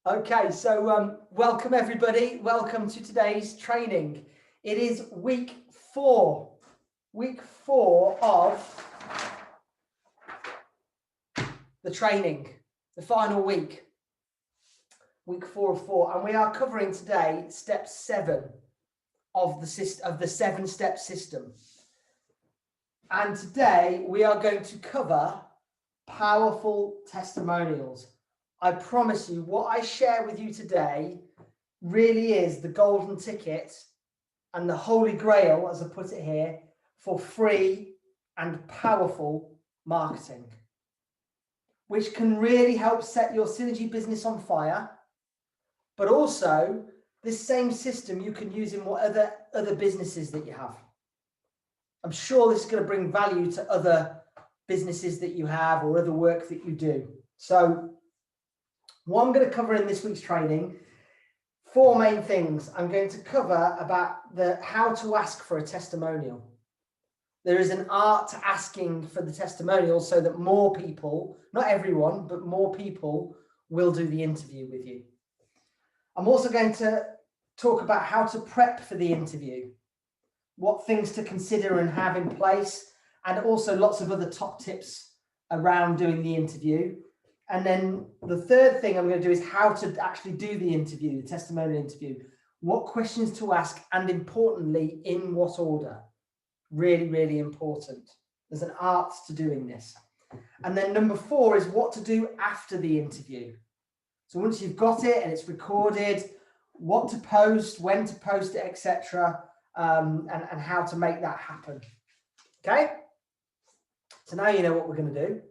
Okay, so welcome everybody. Welcome to today's training. It is week four of the training, the final week 4 of 4, and we are covering today step 7 of the 7-step system. And today we are going to cover powerful testimonials. I promise you, what I share with you today really is the golden ticket and the holy grail, as I put it here, for free and powerful marketing, which can really help set your Synergy business on fire. But also, this same system you can use in what other businesses that you have. I'm sure this is going to bring value to other businesses that you have or other work that you do. So what I'm going to cover in this week's training, 4 main things. I'm going to cover about how to ask for a testimonial. There is an art to asking for the testimonial so that more people, not everyone, but more people will do the interview with you. I'm also going to talk about how to prep for the interview, what things to consider and have in place, and also lots of other top tips around doing the interview. And then the third thing I'm going to do is how to actually do the interview, the testimonial interview, what questions to ask, and importantly, in what order. Really, really important. There's an art to doing this. And then number 4 is what to do after the interview. So once you've got it and it's recorded, what to post, when to post it, etc., and how to make that happen. Okay? So now you know what we're going to do.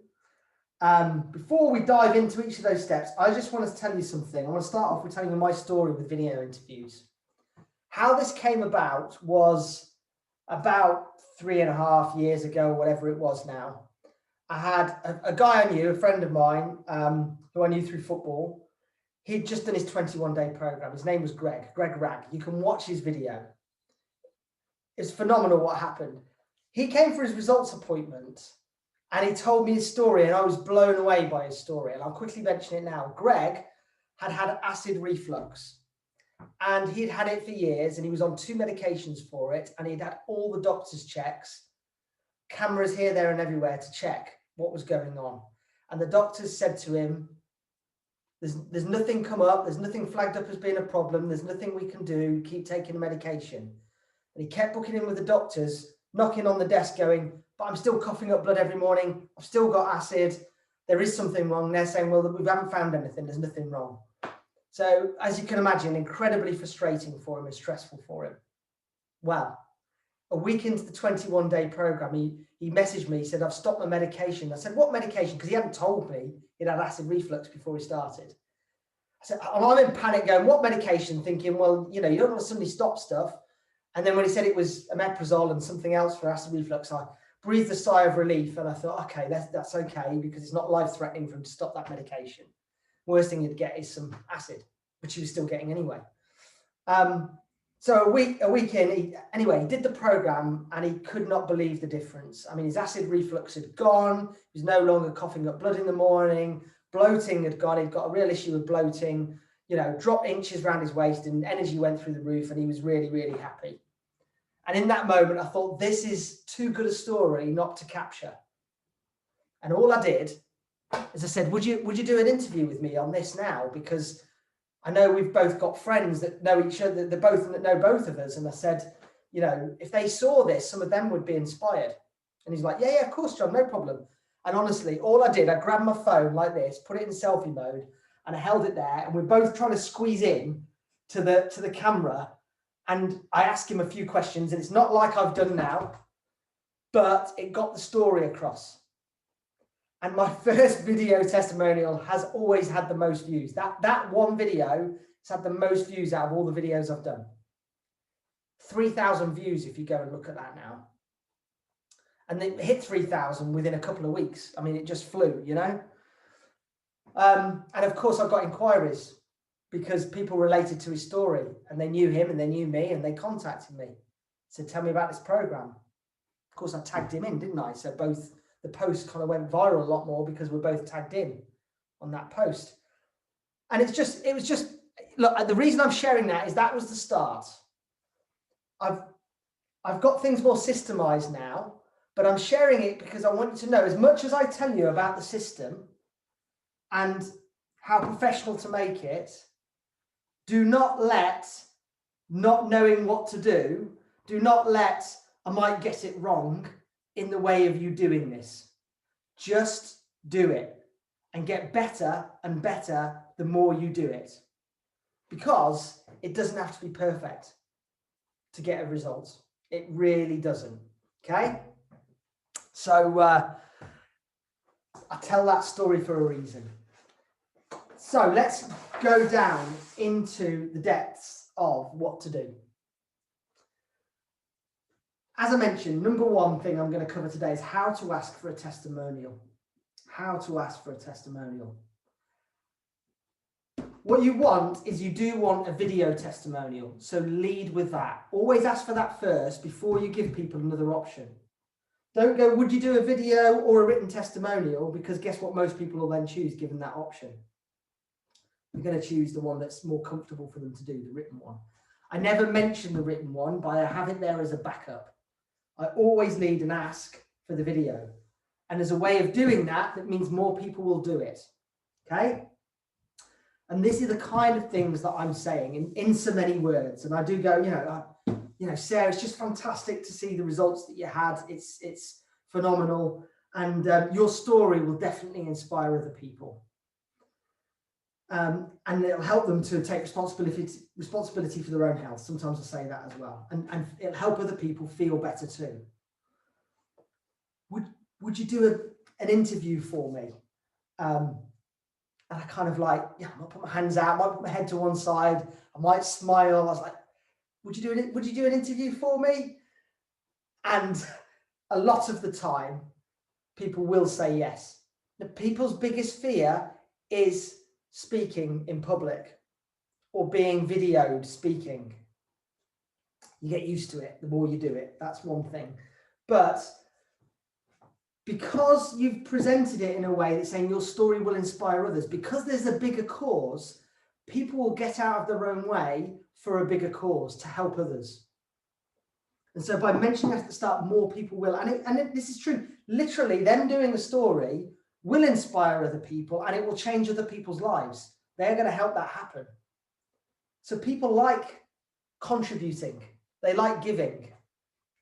Before we dive into each of those steps, I just want to tell you something. I want to start off with telling you my story with video interviews. How this came about was about 3.5 years ago, whatever it was now. I had a guy I knew, a friend of mine, who I knew through football. He'd just done his 21-day program. His name was Greg Ragg. You can watch his video. It's phenomenal what happened. He came for his results appointment and he told me his story, and I was blown away by his story. And I'll quickly mention it now. Greg had acid reflux, and he'd had it for years, and he was on 2 medications for it, and he'd had all the doctor's checks, cameras here, there, and everywhere to check what was going on. And the doctors said to him, there's nothing come up, there's nothing flagged up as being a problem, there's nothing we can do, keep taking the medication. And he kept booking in with the doctors, knocking on the desk going, but I'm still coughing up blood every morning. I've still got acid. There is something wrong. They're saying, well, we haven't found anything. There's nothing wrong. So as you can imagine, incredibly frustrating for him and stressful for him. Well, a week into the 21-day program, he messaged me. He said, I've stopped my medication. I said, what medication? Because he hadn't told me he'd had acid reflux before he started. I said, I'm in panic going, what medication? Thinking, well, you don't want to suddenly stop stuff. And then when he said it was omeprazole and something else for acid reflux, I breathed a sigh of relief, and I thought, okay, that's okay, because it's not life-threatening for him to stop that medication. Worst thing you'd get is some acid, which he was still getting anyway. So a week in, he did the program, and he could not believe the difference. I mean, his acid reflux had gone. He was no longer coughing up blood in the morning. Bloating had gone. He'd got a real issue with bloating. Dropped inches around his waist, and energy went through the roof, and he was really, really happy. And in that moment, I thought, this is too good a story not to capture. And all I did is I said, would you do an interview with me on this now? Because I know we've both got friends that know each other, that know both of us. And I said, if they saw this, some of them would be inspired. And he's like, yeah, of course, John, no problem. And honestly, all I did, I grabbed my phone like this, put it in selfie mode, and I held it there. And we're both trying to squeeze in to the camera. And I asked him a few questions, and it's not like I've done now, but it got the story across. And my first video testimonial has always had the most views. That one video has had the most views out of all the videos I've done. 3,000 views if you go and look at that now. And it hit 3,000 within a couple of weeks. I mean, it just flew, And of course, I got inquiries, because people related to his story, and they knew him and they knew me, and they contacted me. Said, tell me about this program. Of course, I tagged him in, didn't I? So both the posts kind of went viral a lot more because we're both tagged in on that post. And it was just, look, the reason I'm sharing that is that was the start. I've got things more systemized now, but I'm sharing it because I want you to know, as much as I tell you about the system and how professional to make it, do not let not knowing what to do let I might get it wrong in the way of you doing this. Just do it and get better and better the more you do it, because it doesn't have to be perfect to get a result. It really doesn't. Okay, so I tell that story for a reason. So let's go down into the depths of what to do. As I mentioned, number one thing I'm going to cover today is how to ask for a testimonial. How to ask for a testimonial. What you want is, you do want a video testimonial. So lead with that. Always ask for that first before you give people another option. Don't go, would you do a video or a written testimonial? Because guess what most people will then choose given that option? They're going to choose the one that's more comfortable for them to do, the written one. I never mention the written one, but I have it there as a backup. I always lead and ask for the video. And as a way of doing that, that means more people will do it. Okay? And this is the kind of things that I'm saying in so many words. And I do go, Sarah, it's just fantastic to see the results that you had. It's phenomenal. And your story will definitely inspire other people. And it'll help them to take responsibility for their own health. Sometimes I say that as well. And it'll help other people feel better too. Would you do an interview for me? And I kind of like, I might put my hands out, I might put my head to one side, I might smile. I was like, would you do an interview for me? And a lot of the time, people will say yes. The people's biggest fear is speaking in public or being videoed speaking. You get used to it the more you do it. That's one thing. But because you've presented it in a way that's saying your story will inspire others, because there's a bigger cause, people will get out of their own way for a bigger cause to help others. And so by mentioning that at the start, more people will. And this is true. Literally, them doing a story will inspire other people, and it will change other people's lives. They're going to help that happen. So people like contributing. They like giving,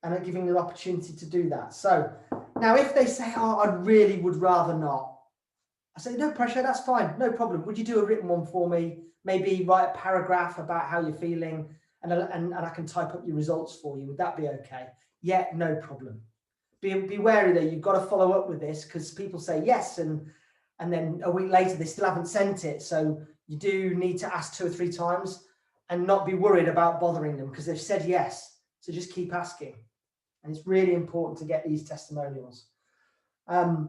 and are giving an opportunity to do that. So now if they say, oh, I really would rather not, I say, no pressure, that's fine, no problem. Would you do a written one for me? Maybe write a paragraph about how you're feeling, and I can type up your results for you. Would that be okay? Yeah, no problem. Be wary though, you've got to follow up with this, because people say yes, and then a week later they still haven't sent it. So you do need to ask 2 or 3 times and not be worried about bothering them, because they've said yes. So just keep asking. And it's really important to get these testimonials. Now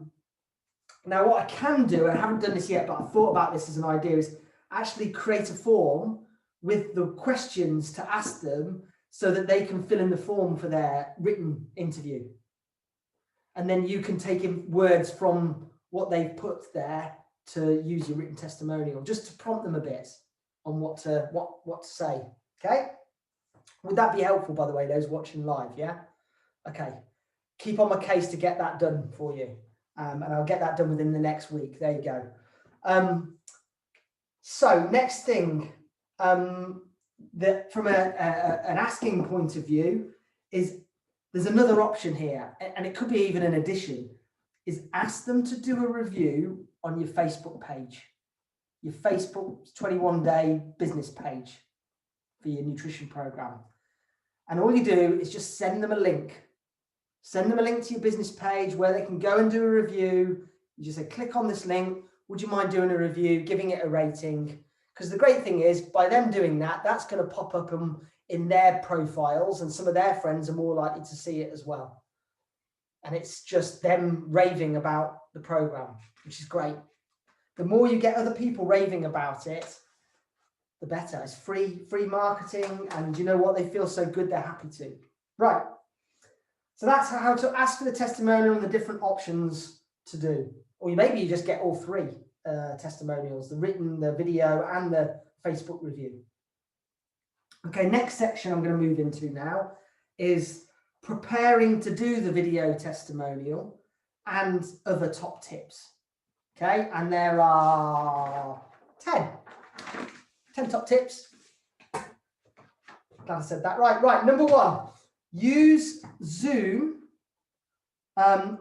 what I can do, and I haven't done this yet, but I thought about this as an idea, is actually create a form with the questions to ask them so that they can fill in the form for their written interview. And then you can take in words from what they've put there to use your written testimonial, just to prompt them a bit on what to say. Okay? Would that be helpful, by the way, those watching live? Yeah? Okay. Keep on my case to get that done for you. And I'll get that done within the next week. There you go. So next thing, that from an asking point of view, is there's another option here, and it could be even an addition, is ask them to do a review on your Facebook page, your Facebook 21-day business page for your nutrition program. And all you do is just send them a link. Send them a link to your business page where they can go and do a review. You just say, click on this link. Would you mind doing a review, giving it a rating? Because the great thing is, by them doing that, that's going to pop up in their profiles, and some of their friends are more likely to see it as well. And it's just them raving about the program, which is great. The more you get other people raving about it, the better. It's free marketing, and you know what? They feel so good, they're happy to. Right. So that's how to ask for the testimonial and the different options to do. Or maybe you just get all 3 testimonials, the written, the video, and the Facebook review. Okay, next section I'm going to move into now is preparing to do the video testimonial and other top tips. Okay, and there are 10 top tips. Glad I said that. Right, number 1, use Zoom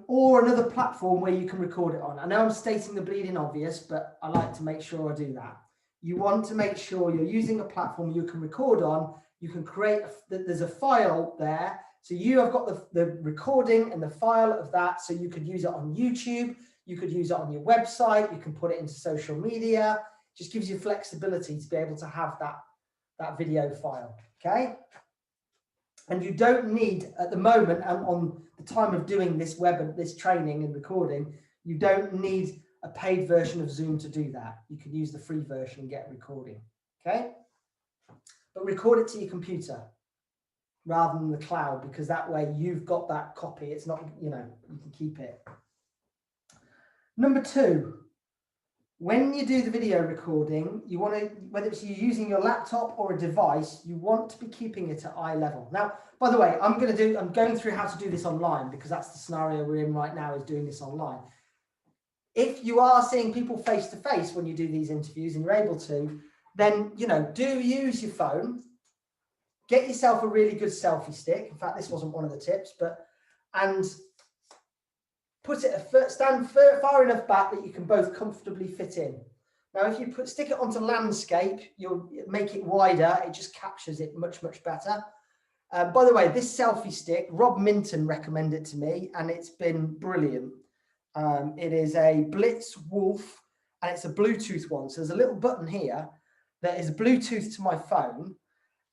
or another platform where you can record it on. I know I'm stating the bleeding obvious, but I like to make sure I do that. You want to make sure you're using a platform you can record on. You can create, there's a file there. So you have got the recording and the file of that. So you could use it on YouTube. You could use it on your website. You can put it into social media. It just gives you flexibility to be able to have that video file. Okay. And you don't need, at the moment, and on the time of doing this this training and recording, you don't need a paid version of Zoom to do that. You can use the free version and get a recording. Okay. But record it to your computer rather than the cloud, because that way you've got that copy. It's not, you can keep it. Number 2, when you do the video recording, you want to, whether it's you using your laptop or a device, you want to be keeping it at eye level. Now, by the way, I'm going through how to do this online, because that's the scenario we're in right now, is doing this online. If you are seeing people face to face when you do these interviews and you're able to, then, do use your phone. Get yourself a really good selfie stick. In fact, this wasn't one of the tips, and put it, stand far enough back that you can both comfortably fit in. Now, if you stick it onto landscape, you'll make it wider. It just captures it much, much better. By the way, this selfie stick, Rob Minton recommended it to me, and it's been brilliant. It is a Blitz Wolf, and it's a Bluetooth one. So there's a little button here that is Bluetooth to my phone,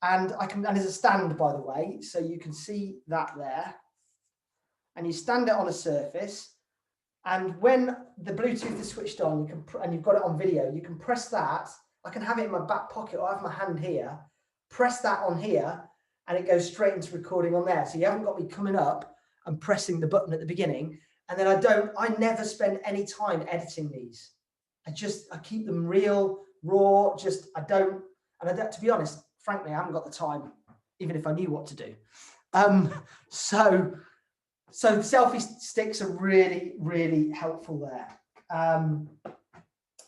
and there's a stand, by the way, so you can see that there. And you stand it on a surface, and when the Bluetooth is switched on, and you've got it on video, you can press that. I can have it in my back pocket, or I have my hand here, press that on here, and it goes straight into recording on there. So you haven't got me coming up and pressing the button at the beginning. And then I never spend any time editing these. I keep them real, raw, to be honest, frankly, I haven't got the time, even if I knew what to do. So selfie sticks are really, really helpful there.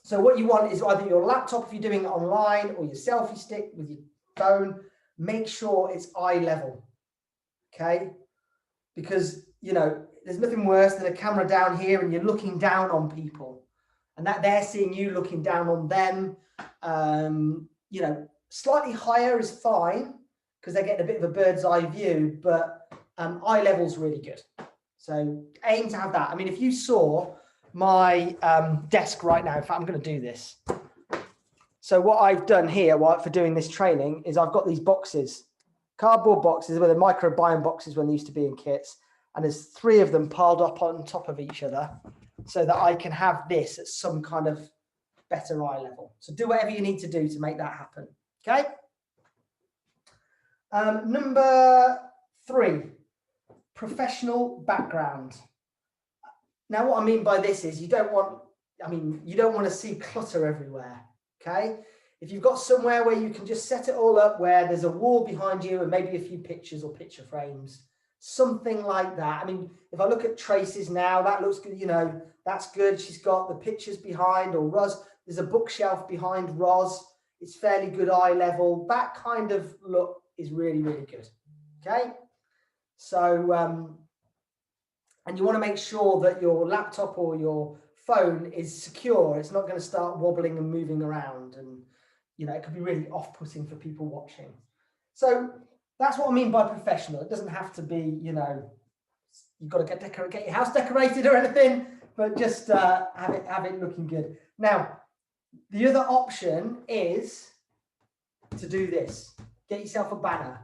So what you want is either your laptop if you're doing it online, or your selfie stick with your phone. Make sure it's eye level, okay? Because, there's nothing worse than a camera down here and you're looking down on people, and that they're seeing you looking down on them. Slightly higher is fine because they're getting a bit of a bird's eye view, but eye level's really good. So aim to have that. I mean, if you saw my desk right now, in fact, I'm going to do this. So what I've done here for doing this training is I've got these boxes, cardboard boxes, where the microbiome boxes when they used to be in kits. And there's 3 of them piled up on top of each other so that I can have this at some kind of better eye level. So do whatever you need to do to make that happen. Okay. Number 3, professional background. Now, what I mean by this is you don't want to see clutter everywhere. Okay. If you've got somewhere where you can just set it all up, where there's a wall behind you and maybe a few pictures or picture frames, something like that. I mean, if I look at Tracy's now, that looks good, that's good. She's got the pictures behind, or Roz, there's a bookshelf behind Roz. It's fairly good eye level. That kind of look is really, really good. Okay. So, and you want to make sure that your laptop or your phone is secure. It's not going to start wobbling and moving around, and it could be really off-putting for people watching. So that's what I mean by professional. It doesn't have to be, you've got to get your house decorated or anything, but just have it looking good. Now, the other option is to do this. Get yourself a banner.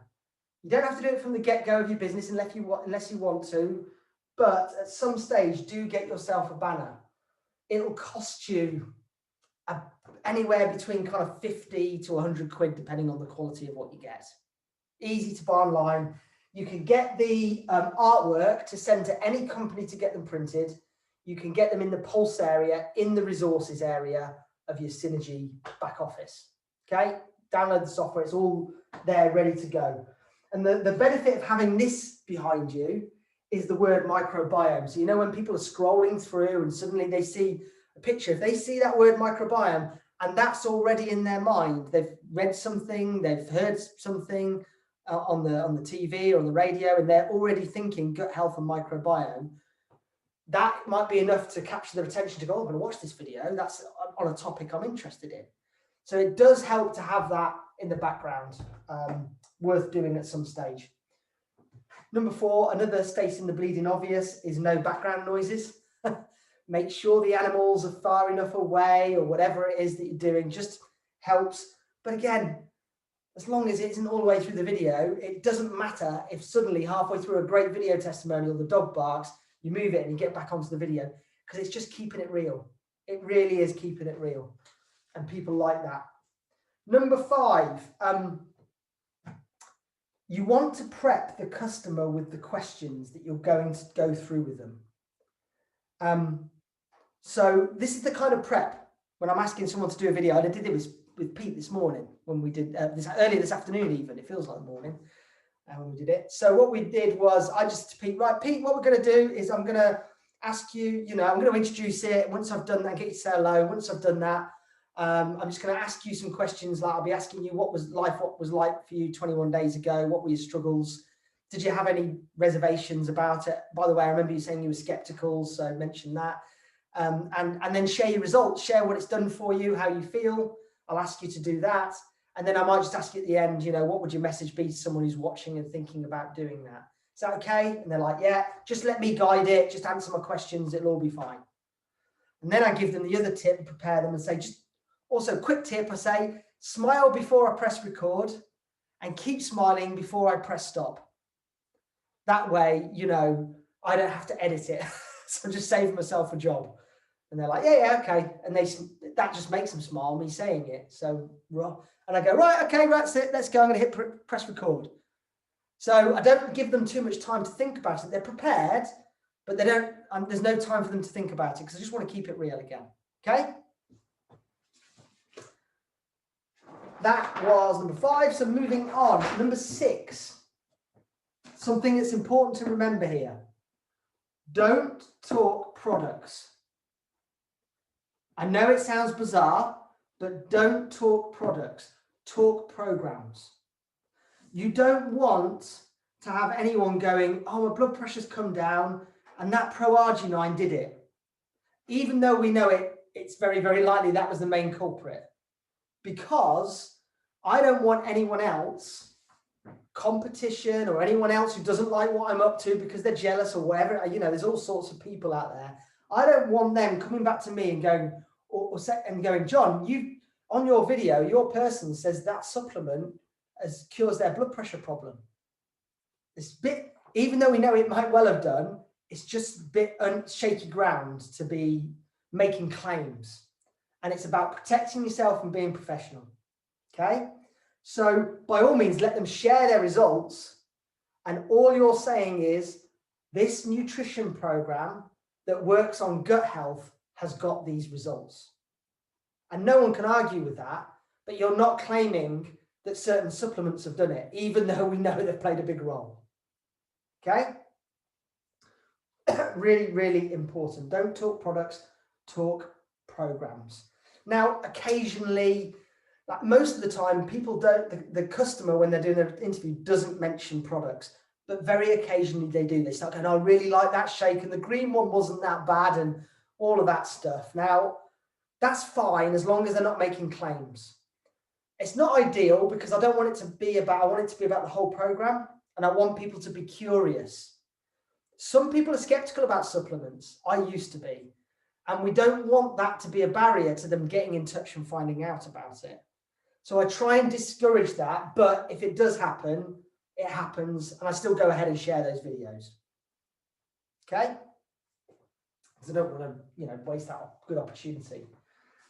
You don't have to do it from the get-go of your business unless you want to, but at some stage, do get yourself a banner. It'll cost you anywhere between kind of 50 to 100 quid, depending on the quality of what you get. Easy to buy online. You can get the artwork to send to any company to get them printed. you can get them in the Pulse area, in the resources area of your Synergy back office. Okay, download the software, it's all there ready to go. And the benefit of having this behind you is the word microbiome. So, you know, when people are scrolling through and suddenly they see a picture, if they see that word microbiome and that's already in their mind, they've read something, they've heard something on the TV or on the radio, and they're already thinking gut health and microbiome, that might be enough to capture their attention to go, I'm going to watch this video. That's on a topic I'm interested in. So it does help to have that in the background, worth doing at some stage. Number 4, another stating the bleeding obvious is no background noises. Make sure the animals are far enough away, or whatever it is that you're doing just helps. But again, as long as it isn't all the way through the video, it doesn't matter if suddenly halfway through a great video testimonial, the dog barks, you move it and you get back onto the video, because it's just keeping it real. It really is keeping it real. And people like that. Number 5, you want to prep the customer with the questions that you're going to go through with them. So this is the kind of prep when I'm asking someone to do a video. I did it with Pete this morning when we did earlier this afternoon, even. It feels like the morning when we did it. So what we did was I just to Pete, right, Pete, what we're going to do is I'm going to ask you, I'm going to introduce it. Once I've done that, get you to say hello. Once I've done that, I'm just going to ask you some questions. Like I'll be asking you what was like for you 21 days ago? What were your struggles? Did you have any reservations about it? By the way, I remember you saying you were skeptical, so mention that. And then share your results, share what it's done for you, how you feel. I'll ask you to do that. And then I might just ask you at the end, what would your message be to someone who's watching and thinking about doing that? Is that okay? And they're like, yeah, just let me guide it. Just answer my questions. It'll all be fine. And then I give them the other tip and prepare them and say, also quick tip, I say, smile before I press record and keep smiling before I press stop. That way, I don't have to edit it. So I'm just saving myself a job. And they're like, yeah, okay. And that just makes them smile, me saying it. So, and I go, right, okay, that's it. Let's go. I'm going to hit press record. So I don't give them too much time to think about it. They're prepared, but they don't. There's no time for them to think about it because I just want to keep it real again. Okay. That was number 5. So moving on, number 6. Something that's important to remember here. Don't talk products. I know it sounds bizarre, but don't talk products. Talk programs. You don't want to have anyone going, oh, my blood pressure's come down and that Pro-Arginine did it. Even though we know it's very, very likely that was the main culprit. Because I don't want anyone else, competition or anyone else who doesn't like what I'm up to because they're jealous or whatever, there's all sorts of people out there. I don't want them coming back to me and going, John, you on your video, your person says that supplement cures their blood pressure problem. It's bit, even though we know it might well have done, it's just a bit shaky ground to be making claims. And it's about protecting yourself and being professional. Okay? So by all means, let them share their results. And all you're saying is this nutrition program that works on gut health has got these results. And no one can argue with that, but you're not claiming that certain supplements have done it, even though we know they've played a big role. Okay? Really, really important. Don't talk products, talk programs. Now, occasionally, like most of the time, people don't, the customer, when they're doing their interview, doesn't mention products, but very occasionally they do. They start going, I really like that shake, and the green one wasn't that bad, and all of that stuff. Now, that's fine as long as they're not making claims. It's not ideal because I don't want it to be about, I want it to be about the whole program, and I want people to be curious. Some people are skeptical about supplements. I used to be. And we don't want that to be a barrier to them getting in touch and finding out about it. So I try and discourage that, but if it does happen, it happens, and I still go ahead and share those videos. Okay? Because I don't want to, waste that good opportunity.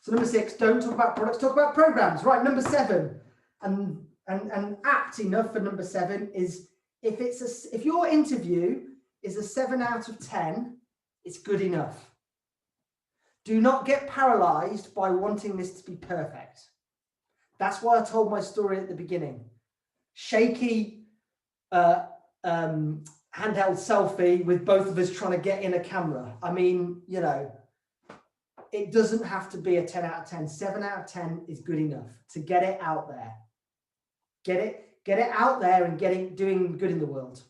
So number 6, don't talk about products, talk about programs. Right, number 7, and apt enough for number 7 is if your interview is a 7 out of 10, it's good enough. Do not get paralyzed by wanting this to be perfect. That's why I told my story at the beginning. Shaky handheld selfie with both of us trying to get in a camera. I mean, you know, it doesn't have to be a 10 out of 10. 7 out of 10 is good enough to get it out there. Get it out there and doing good in the world.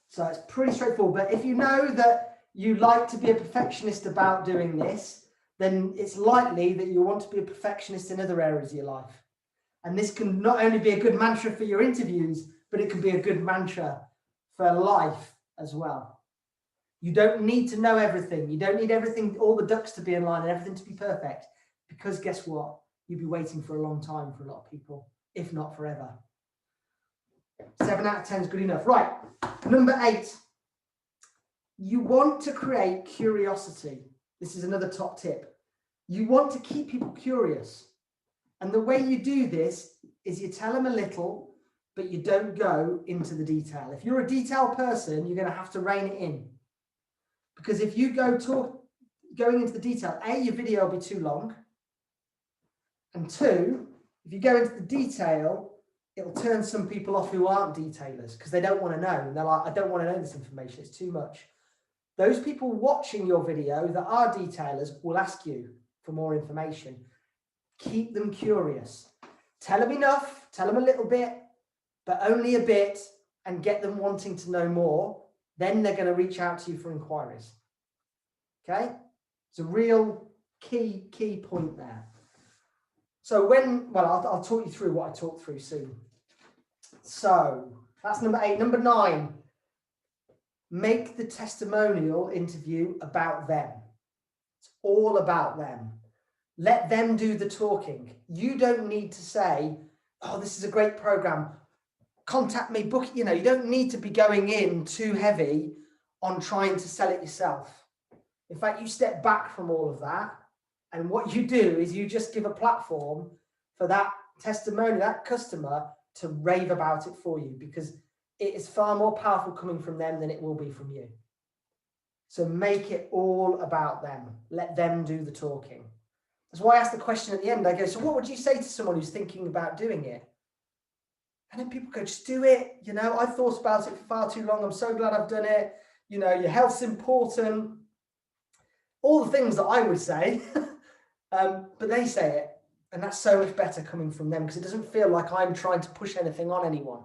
So it's pretty straightforward. But if you know that you like to be a perfectionist about doing this, then it's likely that you want to be a perfectionist in other areas of your life. And this can not only be a good mantra for your interviews, but it can be a good mantra for life as well. You don't need to know everything. You don't need everything, all the ducks to be in line and everything to be perfect, because guess what? You'll be waiting for a long time for a lot of people, if not forever. 7 out of 10 is good enough. Right, number 8. You want to create curiosity. This is another top tip. You want to keep people curious. And the way you do this is you tell them a little, but you don't go into the detail. If you're a detail person, you're going to have to rein it in. Because if you going into the detail, A, your video will be too long. And 2, if you go into the detail, it'll turn some people off who aren't detailers because they don't want to know. And they're like, I don't want to know this information. It's too much. Those people watching your video that are detailers will ask you for more information. Keep them curious. Tell them enough, tell them a little bit, but only a bit, and get them wanting to know more. Then they're going to reach out to you for inquiries. Okay? It's a real key point there. So I'll talk you through what I talked through soon. So that's number 8. Number 9, make the testimonial interview about them. It's all about them. Let them do the talking. You don't need to say, oh, this is a great program. Contact me, book. You don't need to be going in too heavy on trying to sell it yourself. In fact, you step back from all of that. And what you do is you just give a platform for that testimony, that customer to rave about it for you, because it is far more powerful coming from them than it will be from you. So make it all about them. Let them do the talking. That's why I asked the question at the end. I go, so what would you say to someone who's thinking about doing it? And then people go, just do it. I've thought about it for far too long. I'm so glad I've done it. Your health's important. All the things that I would say, but they say it. And that's so much better coming from them because it doesn't feel like I'm trying to push anything on anyone.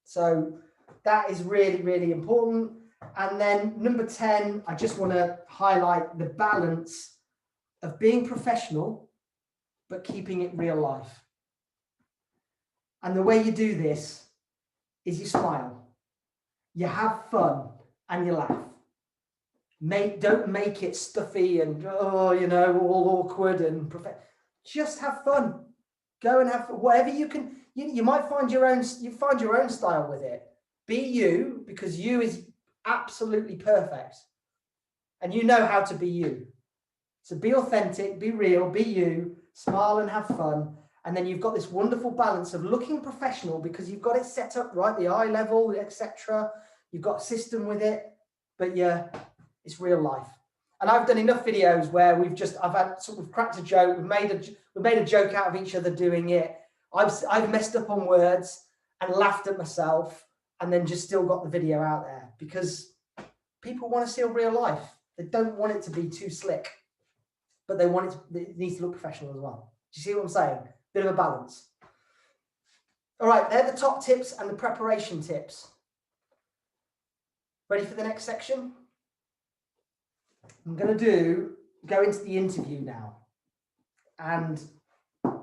So that is really, really important. And then number 10, I just want to highlight the balance of being professional, but keeping it real life. And the way you do this is you smile, you have fun, and you laugh. Don't make it stuffy and, all awkward and just have fun. Go and have whatever you can. You might find your own style with it. Be you, because you is absolutely perfect. And you know how to be you. So be authentic, be real, be you, smile and have fun. And then you've got this wonderful balance of looking professional because you've got it set up right, the eye level, etc. You've got a system with it, but yeah, it's real life. And I've done enough videos where I've had sort of cracked a joke, we've made a joke out of each other doing it. I've messed up on words and laughed at myself and then just still got the video out there because people want to see a real life. They don't want it to be too slick, but it needs to look professional as well. Do you see what I'm saying? Bit of a balance. All right, they're the top tips and the preparation tips. Ready for the next section? I'm going to go into the interview now and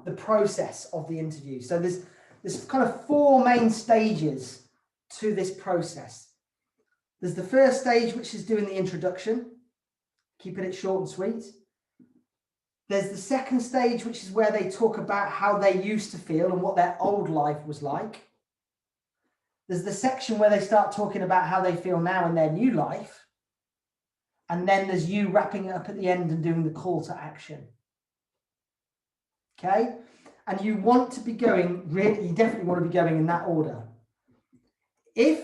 the process of the interview. So there's kind of 4 main stages to this process. There's the first stage, which is doing the introduction, keeping it short and sweet. There's the second stage, which is where they talk about how they used to feel and what their old life was like. There's the section where they start talking about how they feel now in their new life. And then there's you wrapping it up at the end and doing the call to action. Okay? And you want to be going, you definitely want to be going in that order. If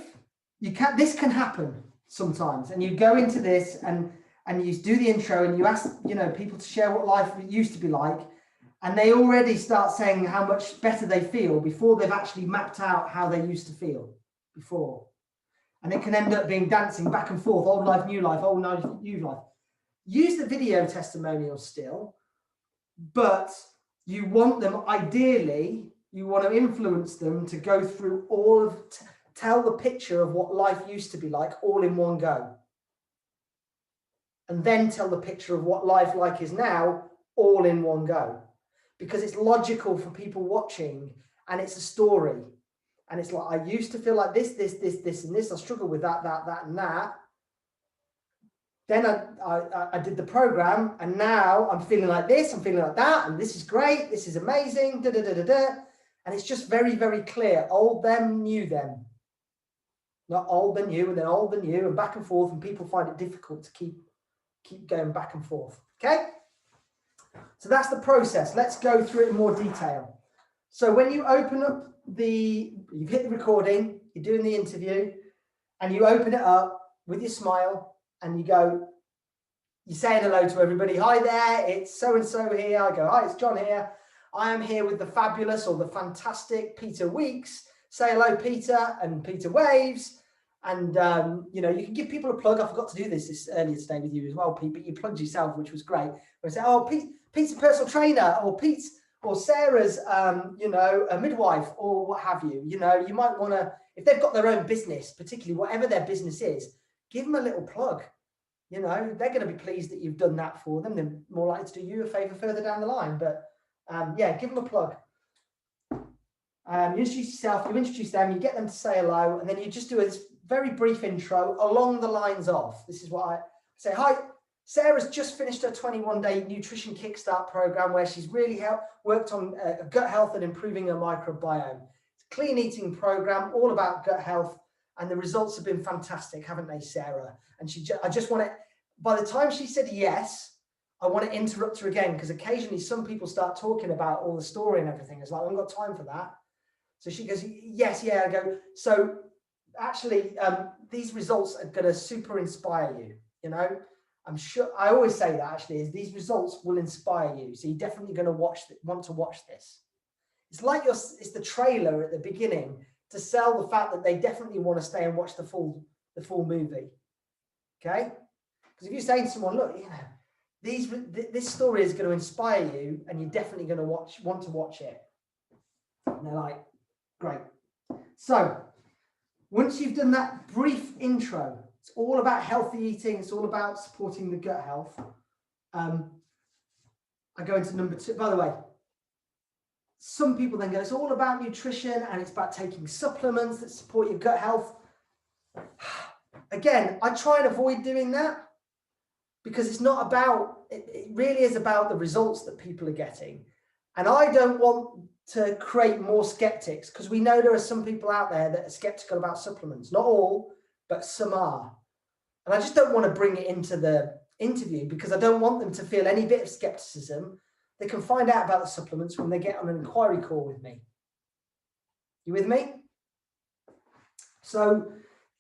you can, this can happen sometimes, and you go into this and and you do the intro and you ask, people to share what life used to be like, and they already start saying how much better they feel before they've actually mapped out how they used to feel before. And it can end up being dancing back and forth, old life, new life, old life, new life. Use the video testimonials still, but you want them, ideally, you want to influence them to go through tell the picture of what life used to be like all in one go. And then tell the picture of what life like is now all in one go. Because it's logical for people watching, and it's a story. And it's like, I used to feel like this, and this. I struggle with that, and that. Then I did the program, and now I'm feeling like this, I'm feeling like that, and this is great, this is amazing, da da da da da. And it's just very, very clear. Old them, new them. Not old then new, and then old then new, and back and forth, and people find it difficult to keep going back and forth. Okay? So that's the process. Let's go through it in more detail. So when you open up you've hit the recording, you're doing the interview, and you open it up with your smile, and you're saying hello to everybody. Hi there, it's so-and-so here. I go, hi, it's John here. I am here with the fabulous or the fantastic Peter Weeks. Say hello, Peter, and Peter waves. And, you can give people a plug. I forgot to do this earlier today with you as well, Pete, but you plugged yourself, which was great. When I say, oh, Pete's a personal trainer, or Sarah's, a midwife, or what have you. You might want to, if they've got their own business, particularly whatever their business is, give them a little plug. They're going to be pleased that you've done that for them. They're more likely to do you a favor further down the line. But give them a plug. You introduce yourself, you introduce them, you get them to say hello, and then you just do a very brief intro along the lines of, this is what I say, hi, Sarah's just finished her 21-day nutrition kickstart program where she's really worked on gut health and improving her microbiome. It's a clean eating program, all about gut health, and the results have been fantastic, haven't they, Sarah? And I just want to, by the time she said yes, I want to interrupt her again, because occasionally some people start talking about all the story and everything. It's like, I haven't got time for that. So she goes, yes, yeah. I go, so actually, these results are going to super inspire you. I'm sure, I always say that actually, is these results will inspire you. So you're definitely going to want to watch this. It's like it's the trailer at the beginning to sell the fact that they definitely want to stay and watch the full movie. Okay? Because if you're saying to someone, look, this story is going to inspire you, and you're definitely going to want to watch it. And they're like, great. So once you've done that brief intro, it's all about healthy eating. It's all about supporting the gut health. I go into number 2. By the way, some people then go, it's all about nutrition and it's about taking supplements that support your gut health. Again, I try and avoid doing that, because it's not about, it really is about the results that people are getting. And I don't want to create more skeptics, because we know there are some people out there that are skeptical about supplements. Not all, but some are. And I just don't want to bring it into the interview, because I don't want them to feel any bit of skepticism. They can find out about the supplements when they get on an inquiry call with me. You with me? So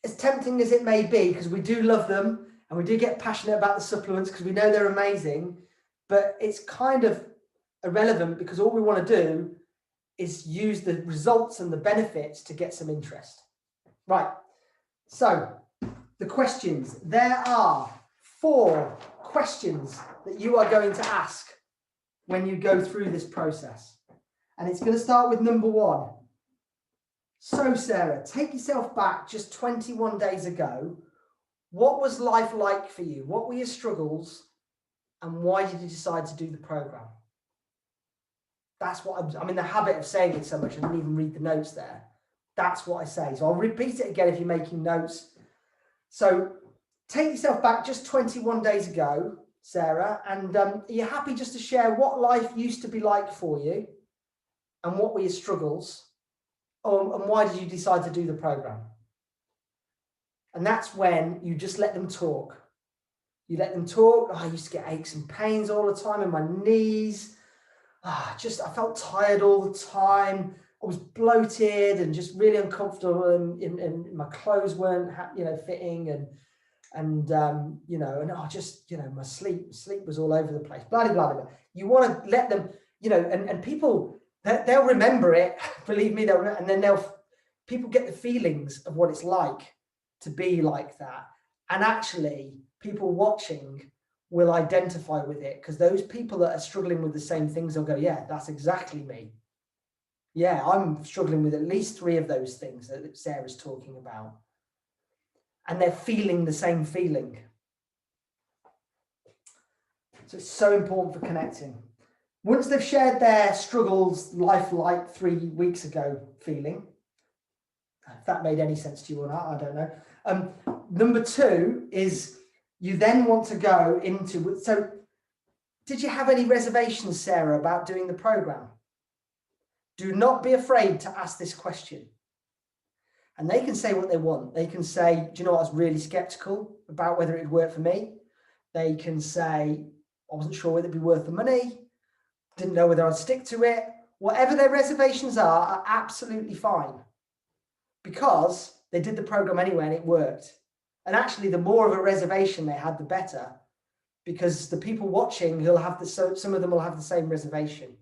as tempting as it may be, because we do love them and we do get passionate about the supplements because we know they're amazing, but it's kind of irrelevant, because all we want to do is use the results and the benefits to get some interest. Right. So the questions. There are 4 questions that you are going to ask when you go through this process. And it's going to start with number 1. So Sarah, take yourself back just 21 days ago. What was life like for you? What were your struggles? And why did you decide to do the program? That's what I'm in the habit of saying it so much. I didn't even read the notes there. That's what I say. So I'll repeat it again if you're making notes. So take yourself back just 21 days ago, Sarah, and are you happy just to share what life used to be like for you, and what were your struggles, and why did you decide to do the program? And that's when you just let them talk. You let them talk. Oh, I used to get aches and pains all the time in my knees. I felt tired all the time. I was bloated and just really uncomfortable, and my clothes weren't, fitting. And And, you know, and I just, you know, my sleep was all over the place, blah, blah, blah, blah. You want to let them, you know, and people, they'll remember it, believe me, and then people get the feelings of what it's like to be like that. And actually, people watching will identify with it, because those people that are struggling with the same things will go, yeah, that's exactly me. Yeah, I'm struggling with at least 3 of those things that Sarah's talking about. And they're feeling the same feeling. So it's so important for connecting. Once they've shared their struggles, life like 3 weeks ago feeling, if that made any sense to you or not, I don't know. Number 2 is you then want to go into, so did you have any reservations, Sarah, about doing the program? Do not be afraid to ask this question. And they can say what they want. They can say, do you know what, I was really skeptical about whether it would work for me. They can say, I wasn't sure whether it'd be worth the money, didn't know whether I'd stick to it. Whatever their reservations are absolutely fine, because they did the program anyway and it worked. And actually, the more of a reservation they had, the better, because the people watching will have some of them will have the same reservation.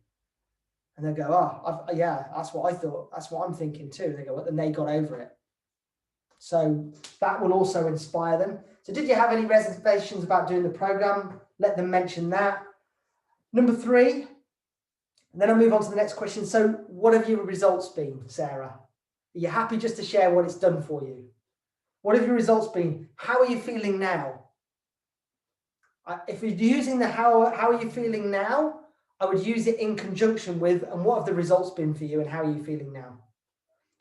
And they'll go, oh, yeah, that's what I thought. That's what I'm thinking too. And they go, and they got over it. So that will also inspire them. So did you have any reservations about doing the program? Let them mention that. Number 3, and then I'll move on to the next question. So what have your results been, Sarah? Are you happy just to share what it's done for you? What have your results been? How are you feeling now? If you're using the how are you feeling now, I would use it in conjunction with, and what have the results been for you and how are you feeling now?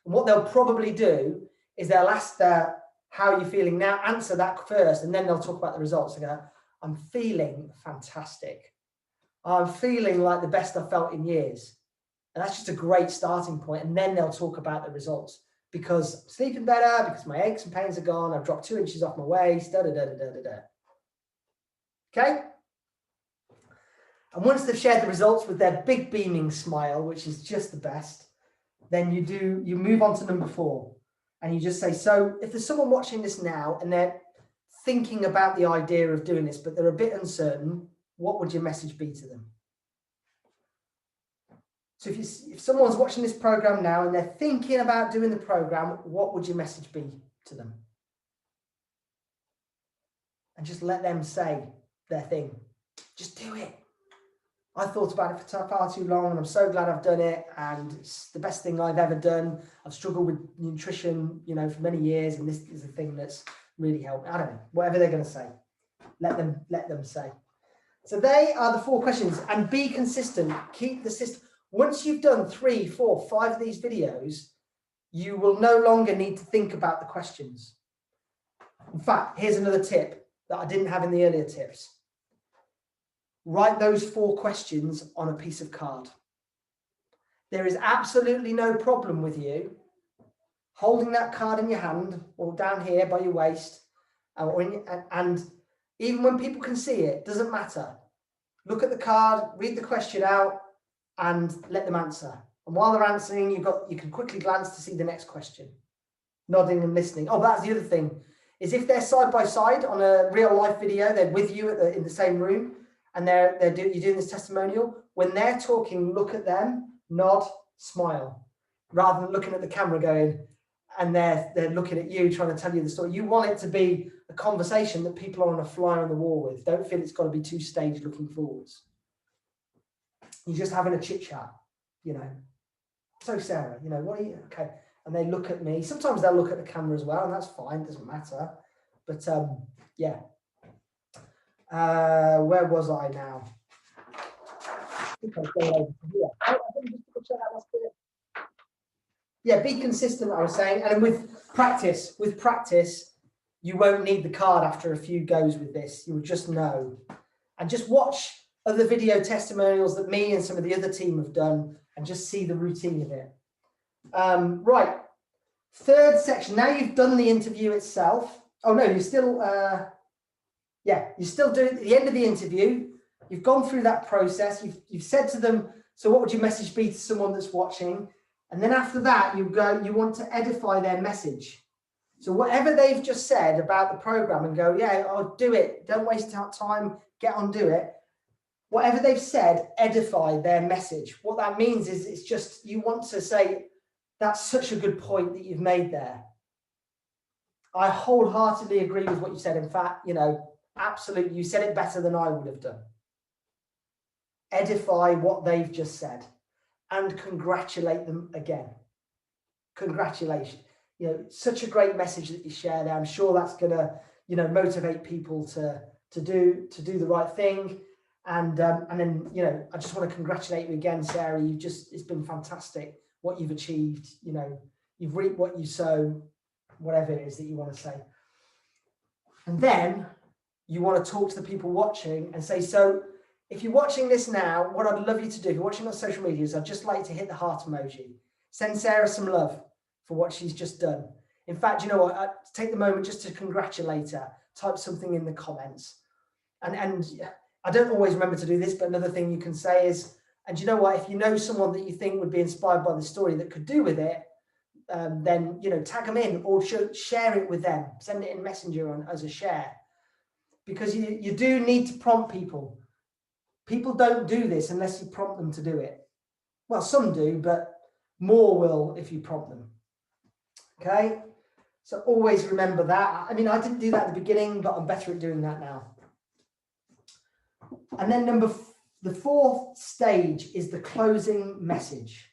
And what they'll probably do is they'll ask how are you feeling now, answer that first, and then they'll talk about the results and go, I'm feeling fantastic. I'm feeling like the best I've felt in years. And that's just a great starting point. And then they'll talk about the results, because I'm sleeping better, because my aches and pains are gone, I've dropped 2 inches off my waist, da da da da da da. Okay? And once they've shared the results with their big beaming smile, which is just the best, then you move on to number 4. And you just say, so if there's someone watching this now and they're thinking about the idea of doing this, but they're a bit uncertain, what would your message be to them? So if someone's watching this program now and they're thinking about doing the program, what would your message be to them? And just let them say their thing. Just do it. I thought about it for far too long, and I'm so glad I've done it, and it's the best thing I've ever done. I've struggled with nutrition, you know, for many years, and this is a thing that's really helped me. I don't know, whatever they're going to say, let them say. So they are the 4 questions, and be consistent. Keep the system. Once you've done 3, 4, 5 of these videos, you will no longer need to think about the questions. In fact, here's another tip that I didn't have in the earlier tips. Write those 4 questions on a piece of card. There is absolutely no problem with you holding that card in your hand or down here by your waist, and even when people can see it, doesn't matter. Look at the card, read the question out, and let them answer. And while they're answering, you can quickly glance to see the next question, nodding and listening. Oh, that's the other thing, is if they're side by side on a real life video, they're with you in the same room, and you're doing this testimonial, when they're talking, look at them, nod, smile, rather than looking at the camera going, and they're looking at you trying to tell you the story. You want it to be a conversation that people are on a fly on the wall with. Don't feel it's got to be 2 staged looking forwards. You're just having a chit chat, you know. So Sarah, you know, what are you, okay. And they look at me. Sometimes they'll look at the camera as well, and that's fine, doesn't matter. But yeah. Where was I now? I think I was going over here. Yeah, be consistent, I was saying. And with practice, you won't need the card after a few goes with this. You'll just know. And just watch other video testimonials that me and some of the other team have done and just see the routine of it. Right. 3rd section. Now you've done the interview itself. Oh, no, you're still... you're still doing at the end of the interview. You've gone through that process. You've said to them, so what would your message be to someone that's watching? And then after that, you want to edify their message. So whatever they've just said about the program and go, yeah, I'll do it. Don't waste time, get on, do it. Whatever they've said, edify their message. What that means is it's just, you want to say, that's such a good point that you've made there. I wholeheartedly agree with what you said. In fact, absolutely, you said it better than I would have done. Edify what they've just said and congratulate them again. Congratulations. Such a great message that you share there. I'm sure that's going to, motivate people to do the right thing. And then, I just want to congratulate you again, Sarah. It's been fantastic what you've achieved. You've reaped what you sow, whatever it is that you want to say. And then you want to talk to the people watching and say, so if you're watching this now, what I'd love you to do, if you're watching on social media, is I'd just like to hit the heart emoji. Send Sarah some love for what she's just done. In fact, you know what? I'd take the moment just to congratulate her. Type something in the comments. And I don't always remember to do this, but another thing you can say is, and you know what? If you know someone that you think would be inspired by the story that could do with it, then, tag them in or share it with them. Send it in Messenger as a share. Because you do need to prompt people. People don't do this unless you prompt them to do it. Well, some do, but more will if you prompt them. Okay? So always remember that. I mean, I didn't do that at the beginning, but I'm better at doing that now. And then the fourth stage is the closing message.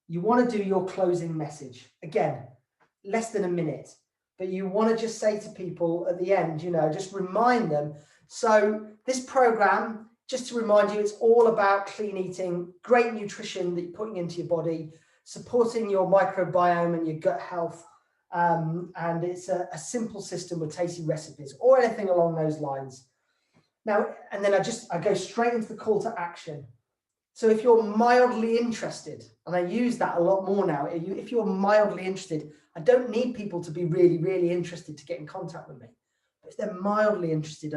You want to do your closing message. Again, less than a minute. But you want to just say to people at the end, just remind them. So this program, just to remind you, it's all about clean eating, great nutrition that you're putting into your body, supporting your microbiome and your gut health. And it's a simple system with tasty recipes or anything along those lines. Now, and then I go straight into the call to action. So if you're mildly interested, and I use that a lot more now, if you're mildly interested, I don't need people to be really, really interested to get in contact with me. But if they're mildly interested,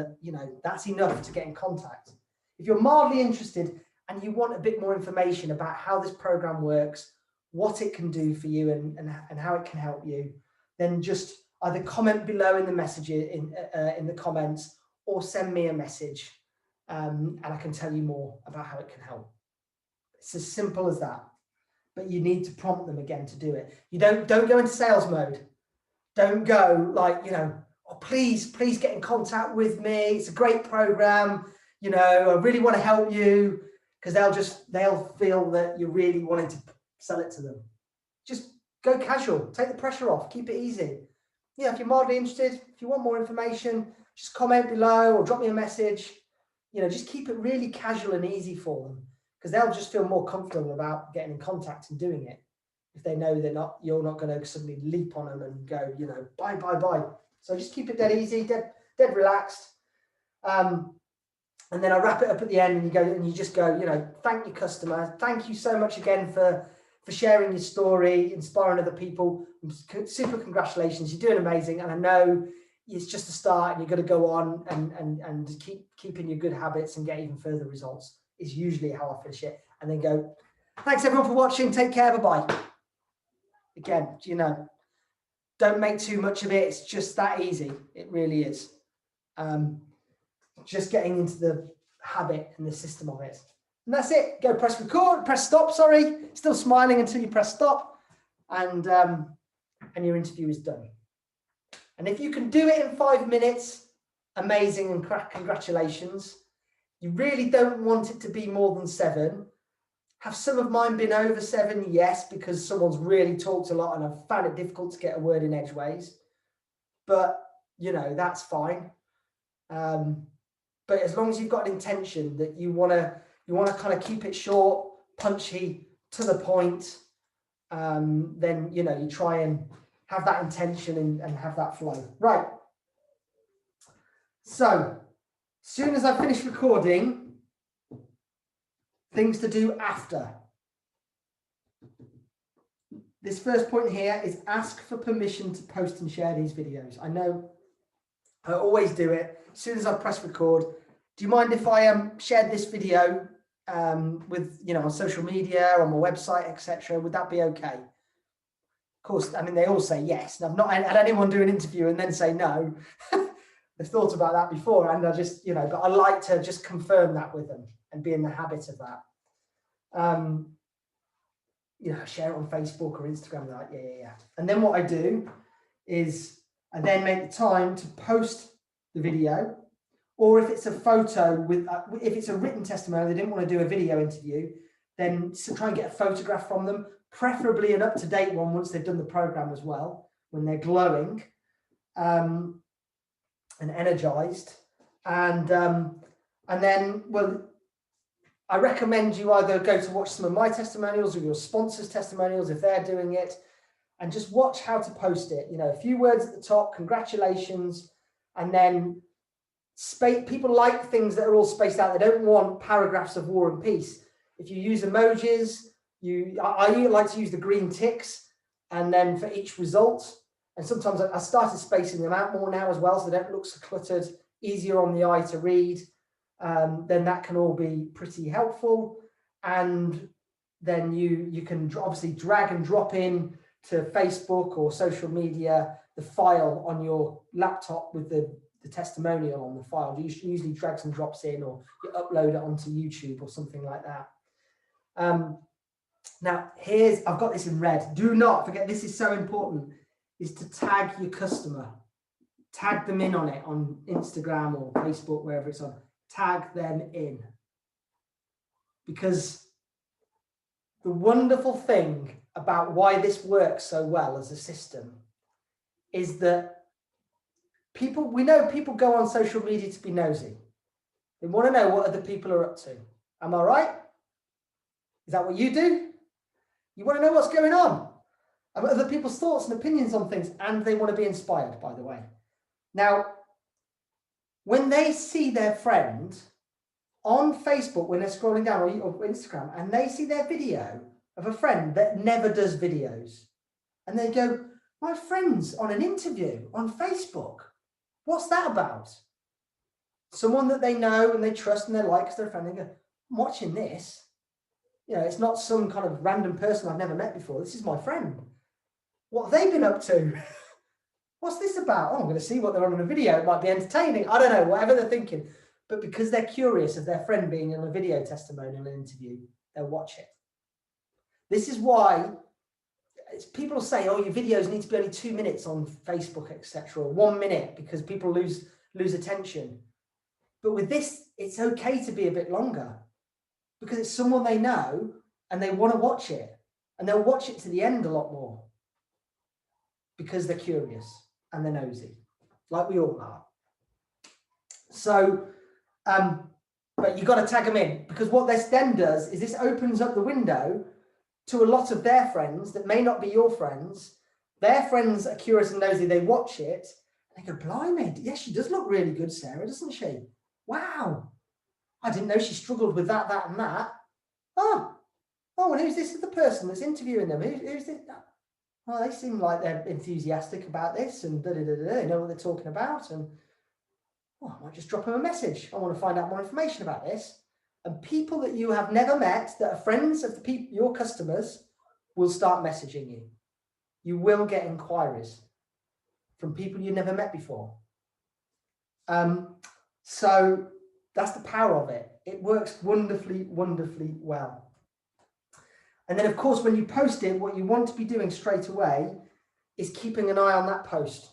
that's enough to get in contact. If you're mildly interested and you want a bit more information about how this program works, what it can do for you and how it can help you, then just either comment below in the messages in the comments or send me a message and I can tell you more about how it can help. It's as simple as that. But you need to prompt them again to do it. You don't go into sales mode. Don't go like, oh, please get in contact with me. It's a great program. I really want to help you, because they'll feel that you're really wanting to sell it to them. Just go casual, take the pressure off, keep it easy. If you're mildly interested, if you want more information, just comment below or drop me a message. Just keep it really casual and easy for them, because they'll just feel more comfortable about getting in contact and doing it if they know you're not going to suddenly leap on them and go, bye. So just keep it dead easy, dead relaxed. And then I wrap it up at the end and you just go, thank you, customer. Thank you so much again for sharing your story, inspiring other people. Super congratulations. You're doing amazing. And I know it's just a start and you're going to go on and keep in your good habits and get even further results. Is usually how I finish it. And then go, thanks everyone for watching. Take care. Bye-bye. Again, don't make too much of it. It's just that easy. It really is. Just getting into the habit and the system of it. And that's it. Go press record, press stop, sorry. Still smiling until you press stop. And your interview is done. And if you can do it in 5 minutes, amazing and congratulations. You really don't want it to be more than 7. Have some of mine been over 7? Yes, because someone's really talked a lot and I've found it difficult to get a word in edgeways. But, that's fine. But as long as you've got an intention that you want to kind of keep it short, punchy, to the point, then, you try and have that intention and have that flow. Right. So, as soon as I finish recording, things to do after. This first point here is ask for permission to post and share these videos. I know I always do it. As soon as I press record, do you mind if I shared this video with, on social media, on my website, etc.? Would that be okay? course, I mean, they all say yes. And I've not had anyone do an interview and then say no. They've thought about that before, and I just, but I like to just confirm that with them and be in the habit of that. Share it on Facebook or Instagram. Like, yeah. And then what I do is I then make the time to post the video, or if it's a photo with, if it's a written testimony, they didn't want to do a video interview, then try and get a photograph from them, preferably an up-to-date one once they've done the program as well, when they're glowing and energized. And then, well, I recommend you either go to watch some of my testimonials or your sponsors' testimonials if they're doing it, and just watch how to post it. A few words at the top, congratulations, and then people like things that are all spaced out. They don't want paragraphs of war and peace. If you use emojis, I like to use the green ticks, and then for each result. And sometimes I started spacing them out more now as well, so they don't look so cluttered, easier on the eye to read. Then that can all be pretty helpful. And then you can obviously drag and drop in to Facebook or social media the file on your laptop with the testimonial on the file. You usually drags and drops in, or you upload it onto YouTube or something like that. Now I've got this in red. Do not forget, this is so important, is to tag your customer. Tag them in on it on Instagram or Facebook, wherever it's on. Tag them in. Because the wonderful thing about why this works so well as a system is that we know people go on social media to be nosy. They want to know what other people are up to. Am I right? Is that what you do? You want to know what's going on, other people's thoughts and opinions on things, and they want to be inspired, by the way. Now, when they see their friend on Facebook, when they're scrolling down, or Instagram, and they see their video of a friend that never does videos, and they go, my friend's on an interview on Facebook. What's that about? Someone that they know and they trust and they like as their friend. They go, I'm watching this. It's not some kind of random person I've never met before. This is my friend. What have they been up to? What's this about? Oh, I'm going to see what they're on in a video. It might be entertaining. I don't know, whatever they're thinking. But because they're curious of their friend being in a video testimonial and interview, they'll watch it. This is why people say, oh, your videos need to be only 2 minutes on Facebook, etc., or 1 minute, because people lose attention. But with this, it's okay to be a bit longer, because it's someone they know and they want to watch it, and they'll watch it to the end a lot more because they're curious and they're nosy, like we all are. So, but you've got to tag them in, because what this then does is this opens up the window to a lot of their friends that may not be your friends. Their friends are curious and nosy, they watch it, and they go, blimey, yeah, she does look really good, Sarah, doesn't she? Wow, I didn't know she struggled with that, and that. Oh, and who's this other person that's interviewing them? Who's this? Oh, they seem like they're enthusiastic about this, and they know what they're talking about, and I might just drop them a message. I want to find out more information about this. And people that you have never met, that are friends of your customers, will start messaging you. You will get inquiries from people you never met before. So that's the power of it. It works wonderfully, wonderfully well. And then, of course, when you post it, what you want to be doing straight away is keeping an eye on that post.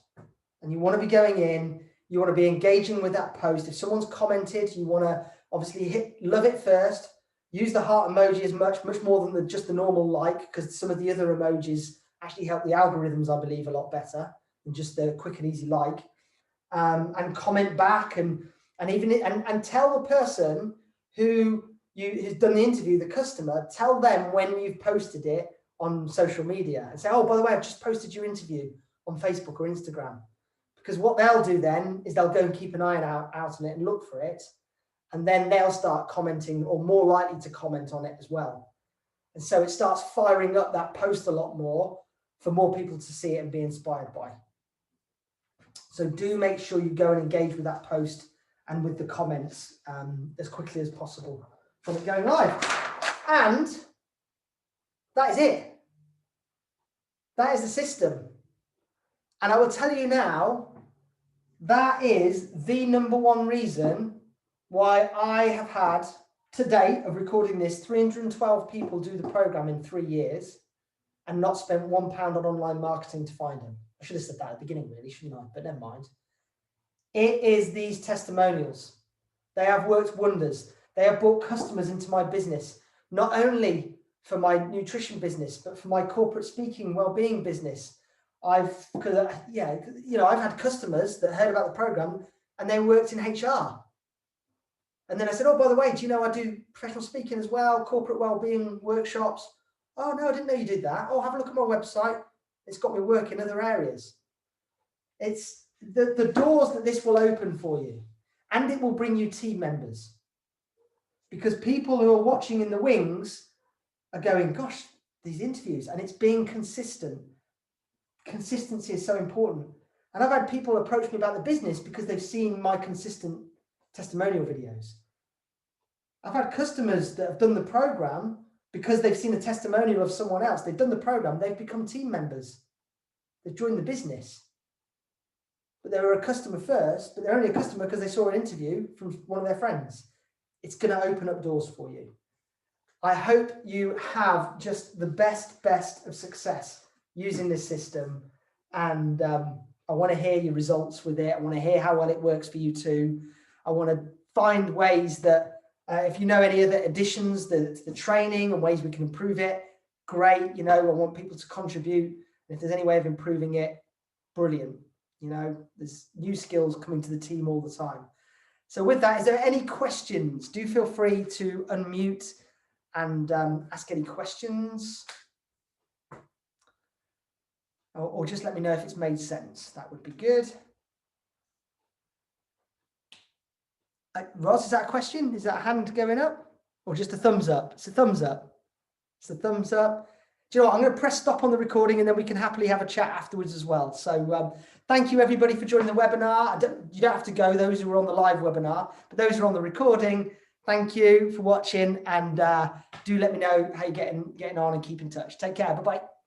And you want to be going in, you want to be engaging with that post. If someone's commented, you want to obviously love it first. Use the heart emoji as much more than just the normal like, because some of the other emojis actually help the algorithms, I believe, a lot better than just the quick and easy like. And comment back and tell the person who's done the interview, the customer, tell them when you've posted it on social media, and say, oh, by the way, I've just posted your interview on Facebook or Instagram. Because what they'll do then is they'll go and keep an eye out on it and look for it. And then they'll start commenting, or more likely to comment on it as well. And so it starts firing up that post a lot more for more people to see it and be inspired by. So do make sure you go and engage with that post and with the comments as quickly as possible from it going live. And that is it. That is the system. And I will tell you now, that is the number one reason why I have had, to date of recording this, 312 people do the program in 3 years and not spent £1 on online marketing to find them. I should have said that at the beginning, really, shouldn't I? But never mind. It is these testimonials. They have worked wonders. They have brought customers into my business, not only for my nutrition business, but for my corporate speaking well-being business. I've had customers that heard about the program and they worked in HR. And then I said, oh, by the way, do you know I do professional speaking as well, corporate well-being workshops? Oh, no, I didn't know you did that. Oh, have a look at my website. It's got me work in other areas. It's the doors that this will open for you. And it will bring you team members. Because people who are watching in the wings are going, gosh, these interviews, and it's being consistent. Consistency is so important. And I've had people approach me about the business because they've seen my consistent testimonial videos. I've had customers that have done the program because they've seen a testimonial of someone else. They've done the program, they've become team members. They've joined the business. But they were a customer first, but they're only a customer because they saw an interview from one of their friends. It's going to open up doors for you. I hope you have just the best of success using this system. And I want to hear your results with it. I want to hear how well it works for you too. I want to find ways that if you know any other additions to the training and ways we can improve it, great. You know, I want people to contribute. If there's any way of improving it, brilliant. You know, there's new skills coming to the team all the time. So with that, is there any questions? Do feel free to unmute and ask any questions. Or just let me know if it's made sense. That would be good. Ross, is that a question? Is that a hand going up? Or just a thumbs up? It's a thumbs up. It's a thumbs up. Do you know what? I'm going to press stop on the recording and then we can happily have a chat afterwards as well. So thank you everybody for joining the webinar. You don't have to go, those who are on the live webinar, but those who are on the recording, thank you for watching, and do let me know how you're getting on and keep in touch. Take care. Bye-bye.